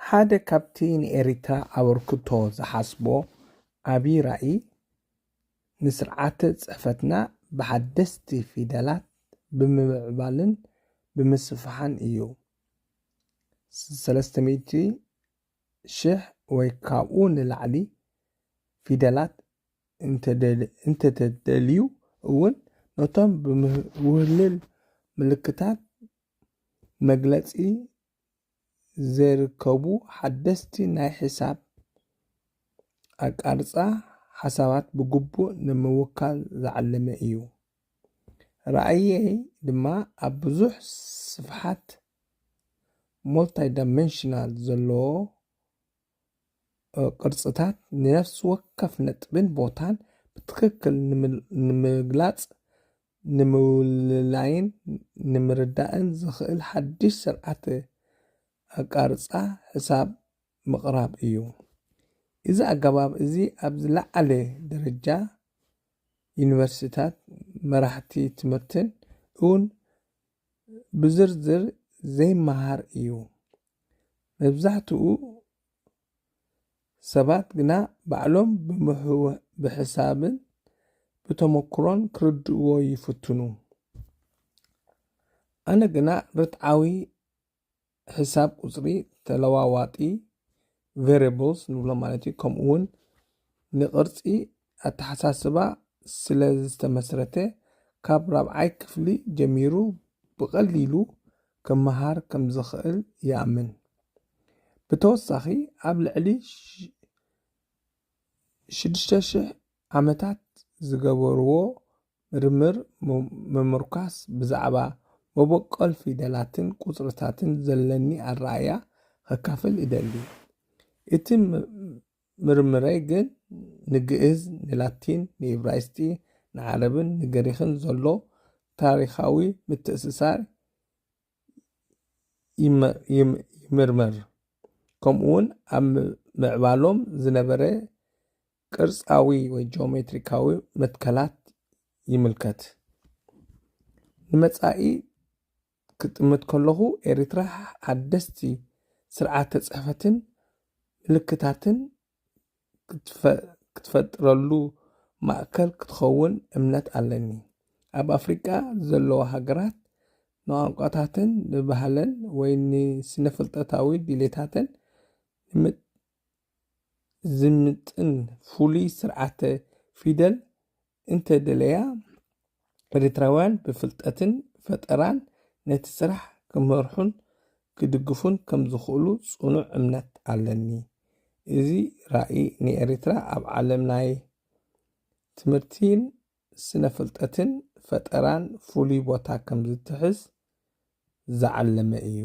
ሓደ ካብቲ ንኤሪትራ ኣበርክቶ ዝሓስቦ ዓብዪ ራእይ ንስርዓተ ፅሕፈትና ብሓደስቲ ፊደላት ብምዕባልን ብምስፋሕን እዩ። 300,000 ወይ ካብኡ ንላዕሊ ፊደላት እንተተደልዩ እውን ነቶም ብውህልል ምልክታት መግለፂ ዝርከቡ ሓደስቲ ናይ ሒሳብ ኣቃርፃ ሓሳባት ብግቡእ ንምውካል ዝዓለመ እዩ። ራእየይ ድማ ኣብ ብዙሕ ስፍሓት ሞልታይ ዳይሜንሽናል ዘለዎ ቅርፅታት ንነፍሲ ወከፍ ነጥብን ቦታን ብትክክል ንምግላፅ ንምውላይን ንምርዳእን ዝኽእል ሓድሽ ስርዓተ ኣቃርፃ ሕሳብ ምቕራብ እዩ። እዚ ኣገባብ እዚ ኣብ ዝለዓለ ደረጃ ዩኒቨርሲታት መራሕቲ ትምህርትን እውን ብዝርዝር ዘይመሃር እዩ። መብዛሕትኡ ሰባት ግና ባዕሎም ብሕሳብን ብተመክሮን ክርድእዎ ይፍትኑ። ኣነ ግና ርትዓዊ ሕሳብ ቁፅሪ ተለዋዋጢ variables ንብሎ ማለት እዩ ከምኡ እውን ንቅርፂ ኣተሓሳስባ ስለ ዝተመስረተ ካብ 4ይ ክፍሊ ጀሚሩ ብቐሊሉ ክመሃር ከም ዝኽእል ይኣምን። ብተወሳኺ ኣብ ልዕሊ 6,000 ዓመታት ዝገበርዎ ምርምር ምምርካስ ብዛዕባ መበቆል ፊደላትን ቁፅርታትን ዘለኒ ኣረኣእያ ከካፍል ይደሊ። እቲ ምርምረይ ግን ንግዕዝ፣ ንላቲን፣ ንዕብራይስጢ፣ ንዓረብን ንግሪክን ዘሎ ታሪኻዊ ምትእስሳር ይምርምር። ከምኡውን ኣብ ምዕባሎም ዝነበረ ቅርፃዊ ወይ ጂኦሜትሪካዊ መትከላት ይምልከት። ንመጻኢ ክጥምት ከለኹ ኤሪትራ ሓደስቲ ስርዓተ ፅሕፈትን ምልክታትን ክትፈጥረሉ ማእከል ክትኸውን እምነት ኣለኒ። ኣብ ኣፍሪቃ ዘለዋ ሃገራት ንቋንቋታትን ንባህለን ወይ ንስነፍልጠታዊ ድሌታትን ዝምጥን ፍሉይ ስርዓተ ፊደል እንተደለያ ኤሪትራውያን ብፍልጠትን ፈጠራን ነቲ ስራሕ ክመርሑን ክድግፉን ከም ዝኽእሉ ጽኑዕ እምነት ኣለኒ። እዚ ራእይ ንኤሪትራ ኣብ ዓለም ናይ ትምህርትን ስነፍልጠትን ፈጠራን ፍሉይ ቦታ ከም ዝትሕዝ ዝዓለመ እዩ።